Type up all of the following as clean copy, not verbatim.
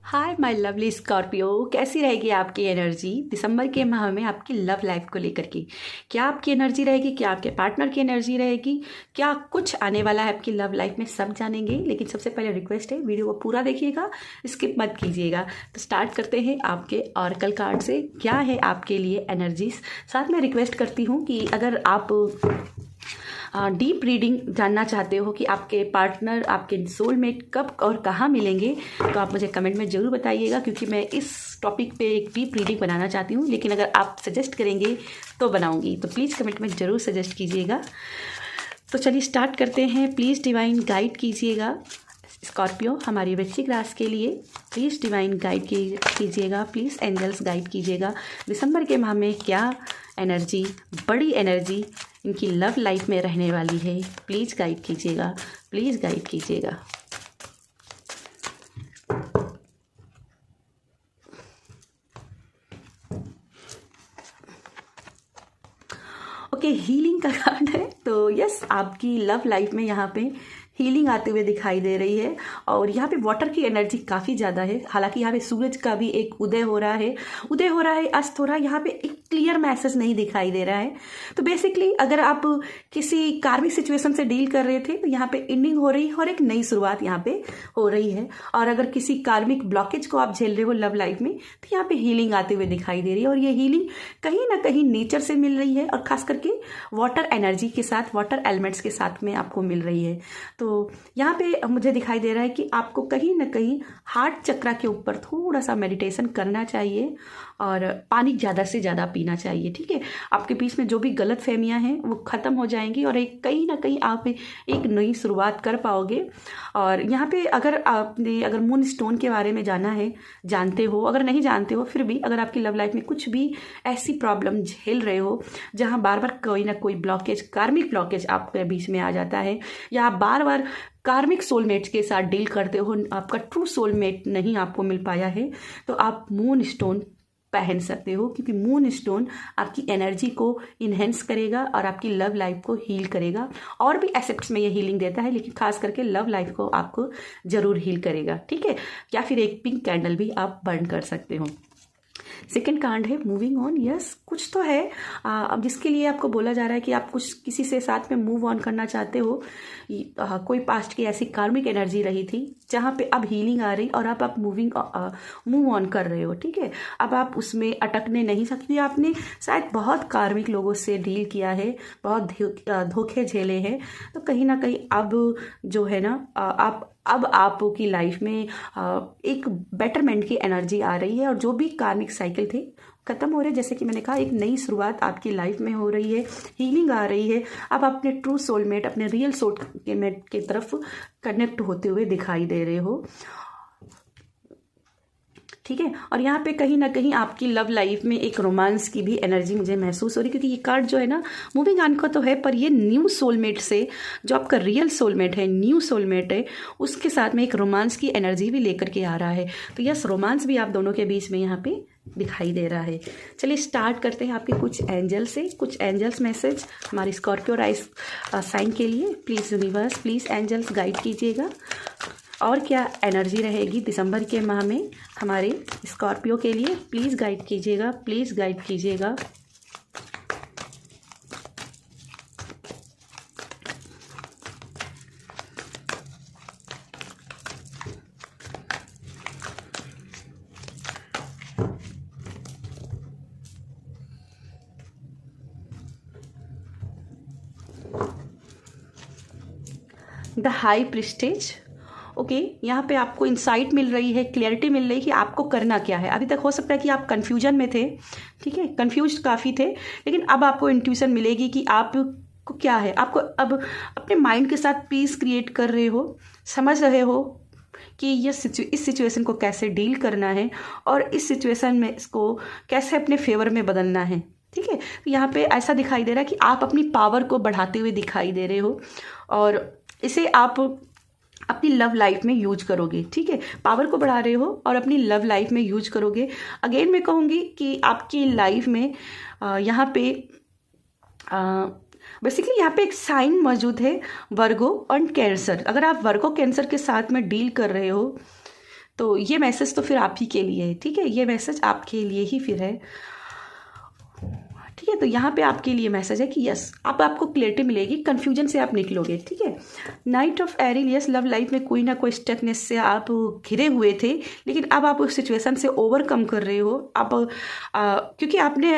Hi my lovely Scorpio, कैसी रहेगी आपकी एनर्जी दिसंबर के माह में आपकी लव लाइफ को लेकर के। क्या आपकी एनर्जी रहेगी, क्या आपके पार्टनर की एनर्जी रहेगी, क्या कुछ आने वाला है आपकी लव लाइफ में, सब जानेंगे। लेकिन सबसे पहले रिक्वेस्ट है, वीडियो को पूरा देखिएगा, स्किप मत कीजिएगा। तो स्टार्ट करते हैं आपके ऑरेकल कार्ड से, क्या है आपके लिए एनर्जीज। साथ में रिक्वेस्ट करती हूँ कि अगर आप डीप रीडिंग जानना चाहते हो कि आपके पार्टनर, आपके सोलमेट कब और कहाँ मिलेंगे, तो आप मुझे कमेंट में ज़रूर बताइएगा, क्योंकि मैं इस टॉपिक पे एक डीप रीडिंग बनाना चाहती हूँ। लेकिन अगर आप सजेस्ट करेंगे तो बनाऊँगी, तो प्लीज़ कमेंट में ज़रूर सजेस्ट कीजिएगा। तो चलिए स्टार्ट करते हैं। प्लीज़ डिवाइन गाइड कीजिएगा स्कॉर्पियो हमारी वृश्चिक राशि के लिए। प्लीज़ डिवाइन गाइड कीजिएगा, प्लीज़ एंजल्स गाइड कीजिएगा। दिसंबर के माह में क्या एनर्जी, बड़ी एनर्जी इनकी लव लाइफ में रहने वाली है, प्लीज़ गाइड कीजिएगा, प्लीज़ गाइड कीजिएगा। ओके, हीलिंग का कार्ड है। तो यस, आपकी लव लाइफ में यहाँ पे हीलिंग आते हुए दिखाई दे रही है। और यहाँ पे वाटर की एनर्जी काफ़ी ज़्यादा है। हालांकि यहाँ पे सूरज का भी एक उदय हो रहा है, अस्त हो रहा है। यहाँ पे एक क्लियर मैसेज नहीं दिखाई दे रहा है। तो बेसिकली अगर आप किसी कार्मिक सिचुएशन से डील कर रहे थे, तो यहाँ पे एंडिंग हो रही है और एक नई शुरुआत यहाँ पे हो रही है। और अगर किसी कार्मिक ब्लॉकेज को आप झेल रहे हो लव लाइफ में, तो यहाँ पे हीलिंग आते हुए दिखाई दे रही है। और ये हीलिंग कहीं ना कहीं नेचर से मिल रही है, और खास करके वाटर एनर्जी के साथ, वाटर एलिमेंट्स के साथ में आपको मिल रही है। तो यहाँ पे मुझे दिखाई दे रहा है कि आपको कहीं ना कहीं हार्ट चक्रा के ऊपर थोड़ा सा मेडिटेशन करना चाहिए, और पानी ज़्यादा से ज़्यादा पीना चाहिए। ठीक है, आपके बीच में जो भी गलत फहमियाँ हैं वो ख़त्म हो जाएंगी, और एक कहीं ना कहीं आप एक नई शुरुआत कर पाओगे। और यहाँ पे अगर मून स्टोन के बारे में जानते हो, अगर नहीं जानते हो फिर भी, अगर आपकी लव लाइफ में कुछ भी ऐसी प्रॉब्लम झेल रहे हो जहाँ बार बार कोई ना कोई ब्लॉकेज, कार्मिक ब्लॉकेज आपके बीच में आ जाता है, या आप बार बार कार्मिक सोलमेट्स के साथ डील करते हो, आपका ट्रू सोलमेट नहीं आपको मिल पाया है, तो आप मून स्टोन पहन सकते हो। क्योंकि मून स्टोन आपकी एनर्जी को इन्हेंस करेगा और आपकी लव लाइफ को हील करेगा। और भी एस्पेक्ट्स में ये हीलिंग देता है, लेकिन खास करके लव लाइफ को आपको जरूर हील करेगा। ठीक है, या फिर एक पिंक कैंडल भी आप बर्न कर सकते हो। सेकेंड कार्ड है मूविंग ऑन। यस, कुछ तो है अब जिसके लिए आपको बोला जा रहा है कि आप कुछ किसी से साथ में मूव ऑन करना चाहते हो। कोई पास्ट की ऐसी कार्मिक एनर्जी रही थी जहाँ पे अब हीलिंग आ रही, और अब आप मूव ऑन कर रहे हो। ठीक है, अब आप उसमें अटकने नहीं सकते। आपने शायद बहुत कार्मिक लोगों से डील किया है, बहुत धोखे झेले हैं। तो कहीं ना कहीं अब जो है ना, अब आपकी लाइफ में एक बेटरमेंट की एनर्जी आ रही है, और जो भी कार्मिक साइकिल थे खत्म हो रहे हैं। जैसे कि मैंने कहा, एक नई शुरुआत आपकी लाइफ में हो रही है, हीलिंग आ रही है। अब अपने ट्रू सोलमेट, अपने रियल सोलमेट की तरफ कनेक्ट होते हुए दिखाई दे रहे हो। ठीक है, और यहाँ पे कहीं ना कहीं आपकी लव लाइफ में एक रोमांस की भी एनर्जी मुझे महसूस हो रही, क्योंकि ये कार्ड जो है ना, मूविंग ऑन का तो है, पर ये न्यू सोलमेट से, जो आपका रियल सोलमेट है, न्यू सोलमेट है, उसके साथ में एक रोमांस की एनर्जी भी लेकर के आ रहा है। तो यस, रोमांस भी आप दोनों के बीच में यहाँ पे दिखाई दे रहा है। चलिए स्टार्ट करते हैं आपके कुछ एंजल से, कुछ एंजल्स मैसेज हमारी स्कॉर्पियो राइस साइन के लिए। Please universe, please angels guide कीजिएगा, और क्या एनर्जी रहेगी दिसंबर के माह में हमारे स्कॉर्पियो के लिए। प्लीज़ गाइड कीजिएगा, प्लीज़ गाइड कीजिएगा। The high prestige. ओके, यहाँ पे आपको इंसाइट मिल रही है, क्लैरिटी मिल रही है कि आपको करना क्या है। अभी तक हो सकता है कि आप कन्फ्यूजन में थे, ठीक है, कन्फ्यूज काफ़ी थे, लेकिन अब आपको इंट्यूशन मिलेगी कि आपको क्या है। आपको अब अपने माइंड के साथ पीस क्रिएट कर रहे हो, समझ रहे हो कि इस सिचुएशन को कैसे डील करना है, और इस सिचुएशन में इसको कैसे अपने फेवर में बदलना है। ठीक है, तो यहाँ पे ऐसा दिखाई दे रहा है कि आप अपनी पावर को बढ़ाते हुए दिखाई दे रहे हो, और इसे आप अपनी लव लाइफ में यूज करोगे। ठीक है, पावर को बढ़ा रहे हो और अपनी लव लाइफ में यूज करोगे। अगेन मैं कहूँगी कि आपकी लाइफ में यहाँ पे बेसिकली यहाँ पे एक साइन मौजूद है, वर्गो और कैंसर। अगर आप वर्गो कैंसर के साथ में डील कर रहे हो, तो ये मैसेज तो फिर आप ही के लिए है, ठीक है, ये मैसेज आपके लिए ही फिर है, ठीक है। तो यहाँ पे आपके लिए मैसेज है कि यस, अब आपको क्लैरिटी मिलेगी, कन्फ्यूजन से आप निकलोगे, ठीक है। Night of aryl, yes, love life में कोई ना कोई स्टकनेस से आप घिरे हुए थे, लेकिन अब आप उस सिचुएशन से ओवरकम कर रहे हो। आप क्योंकि आपने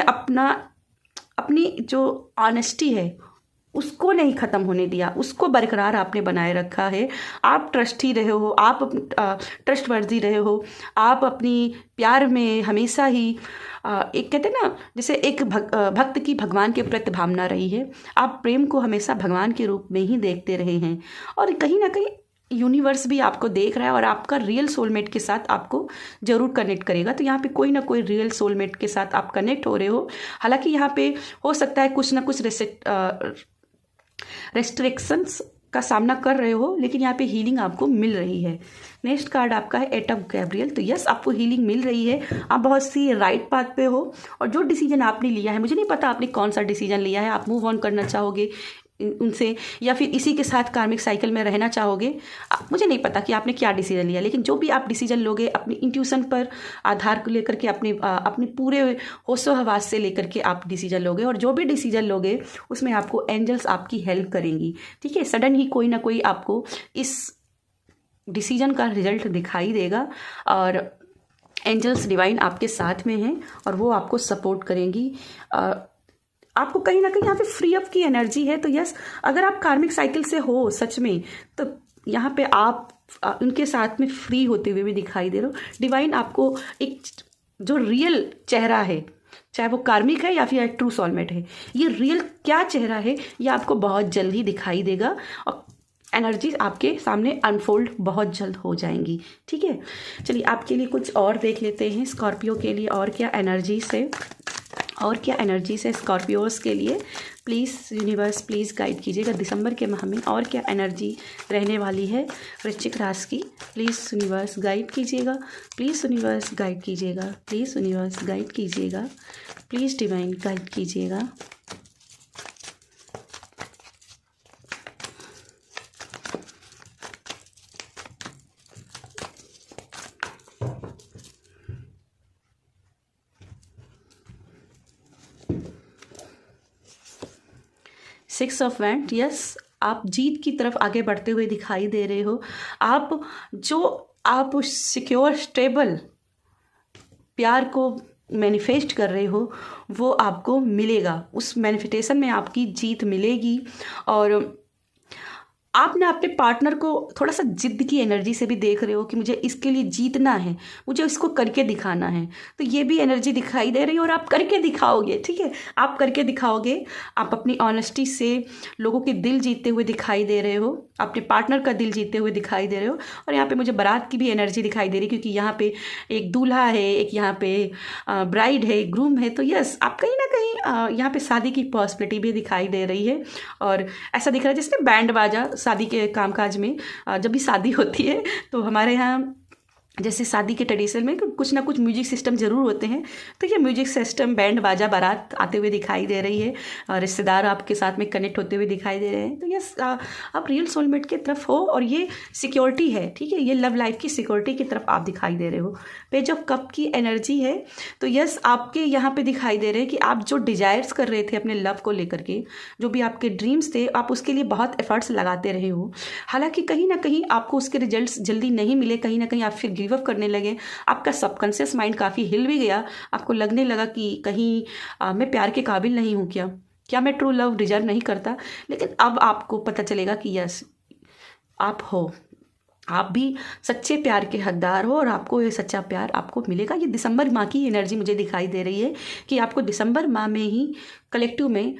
अपनी जो ऑनेस्टी है उसको नहीं ख़त्म होने दिया, उसको बरकरार आपने बनाए रखा है। आप ट्रस्टी रहे हो, आप ट्रस्टवर्दी रहे हो, आप अपनी प्यार में हमेशा ही एक कहते हैं ना, जैसे एक भक्त की भगवान के प्रति भावना रही है। आप प्रेम को हमेशा भगवान के रूप में ही देखते रहे हैं, और कहीं ना कहीं यूनिवर्स भी आपको देख रहा है और आपका रियल सोलमेट के साथ आपको ज़रूर कनेक्ट करेगा। तो यहाँ पे कोई ना कोई रियल सोलमेट के साथ आप कनेक्ट हो रहे हो। हालांकि यहाँ पे हो सकता है कुछ ना कुछ रेस्ट्रिक्शंस का सामना कर रहे हो, लेकिन यहाँ पे हीलिंग आपको मिल रही है। नेक्स्ट कार्ड आपका है 8 ऑफ गैब्रियल। तो यस, आपको हीलिंग मिल रही है, आप बहुत सी राइट पाथ पे हो, और जो डिसीजन आपने लिया है, मुझे नहीं पता आपने कौन सा डिसीजन लिया है, आप मूव ऑन करना चाहोगे उनसे या फिर इसी के साथ कार्मिक साइकिल में रहना चाहोगे, मुझे नहीं पता कि आपने क्या डिसीजन लिया, लेकिन जो भी आप डिसीजन लोगे अपनी इंट्यूशन पर आधार को लेकर के, अपने पूरे होशो हवास से लेकर के आप डिसीजन लोगे, और जो भी डिसीजन लोगे उसमें आपको एंजल्स आपकी हेल्प करेंगी, ठीक है। सडन ही कोई ना कोई आपको इस डिसीजन का रिजल्ट दिखाई देगा, और एंजल्स डिवाइन आपके साथ में हैं और वो आपको सपोर्ट करेंगी। आपको कहीं ना कहीं यहाँ पे फ्री अप की एनर्जी है। तो यस, अगर आप कार्मिक साइकिल से हो सच में, तो यहाँ पे आप उनके साथ में फ्री होते हुए भी दिखाई दे रहे हो। डिवाइन आपको एक जो रियल चेहरा है, चाहे वो कार्मिक है या फिर ट्रू सोलमेट है, ये रियल क्या चेहरा है ये आपको बहुत जल्द ही दिखाई देगा, और एनर्जी आपके सामने अनफोल्ड बहुत जल्द हो जाएंगी, ठीक है। चलिए आपके लिए कुछ और देख लेते हैं, स्कॉर्पियो के लिए और क्या एनर्जीज है, और क्या एनर्जीज है स्कॉर्पियोज के लिए। प्लीज़ यूनिवर्स प्लीज़ गाइड कीजिएगा दिसंबर के माह में और क्या एनर्जी रहने वाली है वृश्चिक राशि की। प्लीज़ यूनिवर्स गाइड कीजिएगा, प्लीज़ यूनिवर्स गाइड कीजिएगा, प्लीज़ यूनिवर्स गाइड कीजिएगा, प्लीज़ डिवाइन गाइड कीजिएगा। सिक्स ऑफ वैंड, यस, आप जीत की तरफ आगे बढ़ते हुए दिखाई दे रहे हो। आप सिक्योर स्टेबल प्यार को मैनिफेस्ट कर रहे हो, वो आपको मिलेगा, उस मैनिफेस्टेशन में आपकी जीत मिलेगी। और आप ना अपने पार्टनर को थोड़ा सा जिद की एनर्जी से भी देख रहे हो कि मुझे इसके लिए जीतना है, मुझे इसको करके दिखाना है, तो ये भी एनर्जी दिखाई दे रही है, और आप करके दिखाओगे, ठीक है, आप करके दिखाओगे। आप अपनी ऑनेस्टी से लोगों के दिल जीतते हुए दिखाई दे रहे हो, अपने पार्टनर का दिल जीतते हुए दिखाई दे रहे हो। और यहाँ पे मुझे बारात की भी एनर्जी दिखाई दे रही है, क्योंकि यहाँ पे एक दूल्हा है, एक यहाँ पे ब्राइड है, ग्रूम है। तो यस, आप कहीं ना कहीं यहाँ पे शादी की पॉसिबिलिटी भी दिखाई दे रही है, और ऐसा दिख रहा है जैसे बैंड बाजा शादी के कामकाज में, जब भी शादी होती है तो हमारे यहाँ जैसे शादी के ट्रेडिशन में कुछ ना कुछ म्यूजिक सिस्टम ज़रूर होते हैं। तो ये म्यूजिक सिस्टम, बैंड बाजा, बारात आते हुए दिखाई दे रही है, रिश्तेदार आपके साथ में कनेक्ट होते हुए दिखाई दे रहे हैं। तो यस, आप रियल सोलमेट की तरफ हो, और ये सिक्योरिटी है, ठीक है, ये लव लाइफ की सिक्योरिटी की तरफ आप दिखाई दे रहे हो। पेज ऑफ कप की एनर्जी है। तो यस, आपके यहाँ पे दिखाई दे रहे हैं कि आप जो डिजायर्स कर रहे थे अपने लव को लेकर के, जो भी आपके ड्रीम्स थे, आप उसके लिए बहुत एफर्ट्स लगाते रहे हो। हालांकि कहीं ना कहीं आपको उसके रिजल्ट्स जल्दी नहीं मिले, कहीं ना कहीं आप फिर गिव अप करने लगे, आपका सबकॉन्शियस माइंड काफ़ी हिल भी गया, आपको लगने लगा कि कहीं मैं प्यार के काबिल नहीं हूँ, क्या मैं ट्रू लव डिजर्व नहीं करता। लेकिन अब आपको पता चलेगा कि यस, आप हो, आप भी सच्चे प्यार के हकदार हो, और आपको ये सच्चा प्यार आपको मिलेगा। ये दिसंबर माह की एनर्जी मुझे दिखाई दे रही है कि आपको दिसंबर माह में ही कलेक्टिव में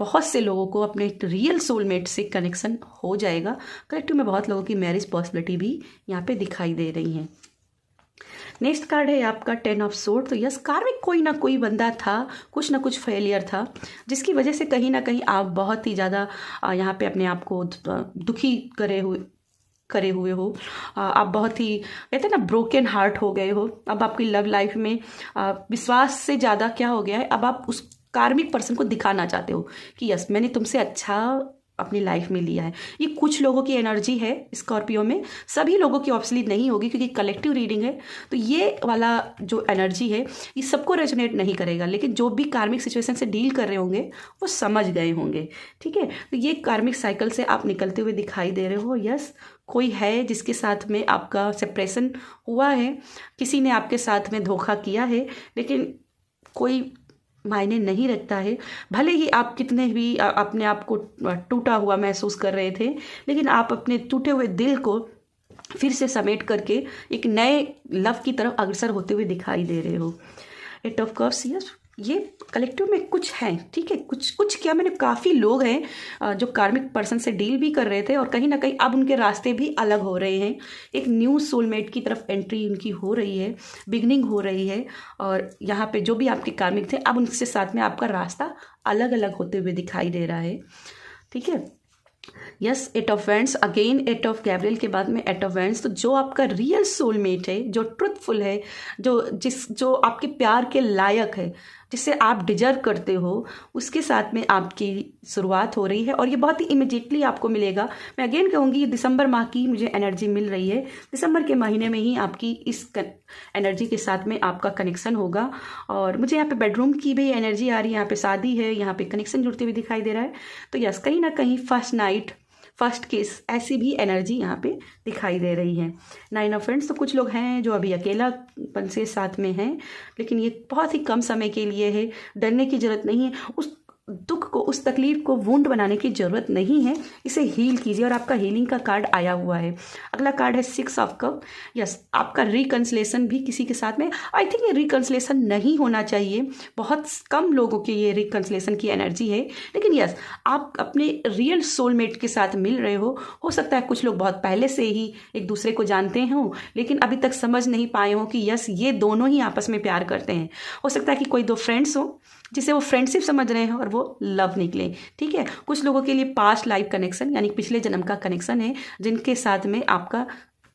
बहुत से लोगों को अपने रियल सोलमेट से कनेक्शन हो जाएगा। कलेक्टिव में बहुत लोगों की मैरिज पॉसिबिलिटी भी यहाँ पे दिखाई दे रही हैं। नेक्स्ट कार्ड है आपका 10 ऑफ सोर्ड। तो यस, कार में कोई ना कोई बंदा था, कुछ ना कुछ फेलियर था, जिसकी वजह से कहीं ना कहीं आप बहुत ही ज़्यादा यहाँ पे अपने आप को दुखी करे हुए हो। आप बहुत ही कहते हैं ना ब्रोकन हार्ट हो गए हो। अब आपकी लव लाइफ में विश्वास से ज़्यादा क्या हो गया है, अब आप उस कार्मिक पर्सन को दिखाना चाहते हो कि यस, मैंने तुमसे अच्छा अपनी लाइफ में लिया है। ये कुछ लोगों की एनर्जी है स्कॉर्पियो में, सभी लोगों की ऑब्वियसली नहीं होगी क्योंकि कलेक्टिव रीडिंग है। तो ये वाला जो एनर्जी है ये सबको रेजोनेट नहीं करेगा, लेकिन जो भी कार्मिक सिचुएशन से डील कर रहे होंगे वो समझ गए होंगे। ठीक है, तो ये कार्मिक साइकिल से आप निकलते हुए दिखाई दे रहे हो। यस, कोई है जिसके साथ में आपका सेपरेशन हुआ है, किसी ने आपके साथ में धोखा किया है, लेकिन कोई मायने नहीं रखता है। भले ही आप कितने भी अपने आप को टूटा हुआ महसूस कर रहे थे, लेकिन आप अपने टूटे हुए दिल को फिर से समेट करके एक नए लव की तरफ अग्रसर होते हुए दिखाई दे रहे हो। एट ऑफ कप्स, यस, ये कलेक्टिव में कुछ हैं। ठीक है, कुछ क्या, मैंने काफ़ी लोग हैं जो कार्मिक पर्सन से डील भी कर रहे थे और कहीं ना कहीं अब उनके रास्ते भी अलग हो रहे हैं। एक न्यू सोलमेट की तरफ एंट्री उनकी हो रही है, बिगनिंग हो रही है। और यहाँ पे जो भी आपके कार्मिक थे अब उनसे साथ में आपका रास्ता अलग अलग होते हुए दिखाई दे रहा है। ठीक है, yes, eight of wands, again eight of Gabriel के बाद में एट ऑफ वैंड्स। तो जो आपका रियल सोलमेट है, जो ट्रुथफुल है, जो आपके प्यार के लायक है, जिसे आप डिजर्व करते हो, उसके साथ में आपकी शुरुआत हो रही है और ये बहुत ही इमिडिएटली आपको मिलेगा। मैं अगेन कहूँगी ये दिसंबर माह की मुझे एनर्जी मिल रही है। दिसंबर के महीने में ही आपकी इस एनर्जी के साथ में आपका कनेक्शन होगा। और मुझे यहाँ पे बेडरूम की भी एनर्जी आ रही है, यहाँ पे शादी है, यहाँ पे कनेक्शन जुड़ते हुए दिखाई दे रहा है। तो यस, कहीं ना कहीं फर्स्ट नाइट, फर्स्ट किस, ऐसी भी एनर्जी यहाँ पे दिखाई दे रही है। 9 ऑफ फ्रेंड्स, तो कुछ लोग हैं जो अभी अकेलापन से साथ में हैं, लेकिन ये बहुत ही कम समय के लिए है। डरने की जरूरत नहीं है, उस दुख को, उस तकलीफ को वुंड बनाने की जरूरत नहीं है। इसे हील कीजिए। और आपका हीलिंग का कार्ड आया हुआ है। अगला कार्ड है 6 ऑफ कप। यस, आपका रिकंसलेशन भी किसी के साथ में, आई थिंक ये रिकंसलेशन नहीं होना चाहिए, बहुत कम लोगों के ये रिकंसलेशन की एनर्जी है। लेकिन यस, आप अपने रियल सोलमेट के साथ मिल रहे हो सकता है कुछ लोग बहुत पहले से ही एक दूसरे को जानते हों, लेकिन अभी तक समझ नहीं पाए हों कि यस, ये दोनों ही आपस में प्यार करते हैं। हो सकता है कि कोई 2 फ्रेंड्स हो जिसे वो फ्रेंडशिप समझ रहे हैं और वो लव निकले। ठीक है, कुछ लोगों के लिए पास्ट लाइफ कनेक्शन यानी पिछले जन्म का कनेक्शन है, जिनके साथ में आपका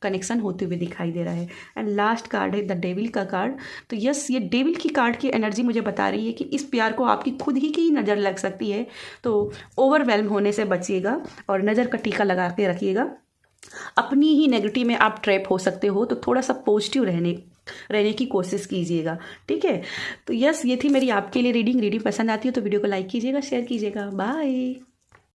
कनेक्शन होते हुए दिखाई दे रहा है। एंड लास्ट कार्ड है द डेविल का कार्ड। तो यस, ये डेविल की कार्ड की एनर्जी मुझे बता रही है कि इस प्यार को आपकी खुद ही की नज़र लग सकती है। तो ओवरवेल्म होने से बचिएगा और नज़र का टीका लगा के रखिएगा। अपनी ही नेगेटिव में आप ट्रैप हो सकते हो, तो थोड़ा सा पॉजिटिव रहने की कोशिश कीजिएगा। ठीक है, तो यस, ये थी मेरी आपके लिए रीडिंग पसंद आती है तो वीडियो को लाइक कीजिएगा, शेयर कीजिएगा। बाय।